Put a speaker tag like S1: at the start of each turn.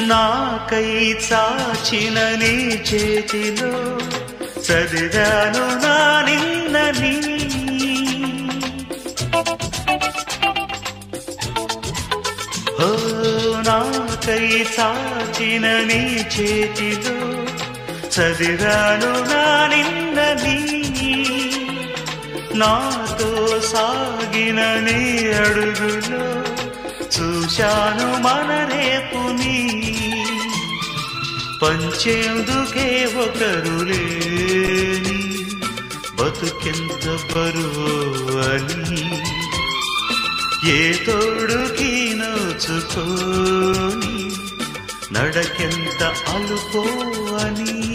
S1: నాకై చాచిన నీ చేతిలో చదివాను నా నిన్నని. ఓ నాకై చాచిన నీ చేతిలో చదివాను నా నిన్నని. నాతో సాగిన నీ అడుగులో చూశాను మన రేపుని. పంచేందుకే ఒకరు లేని బతుకెంత బరువు అని. ఏ తోడుకి నోచుకోని నడకెంత అలుపో అని.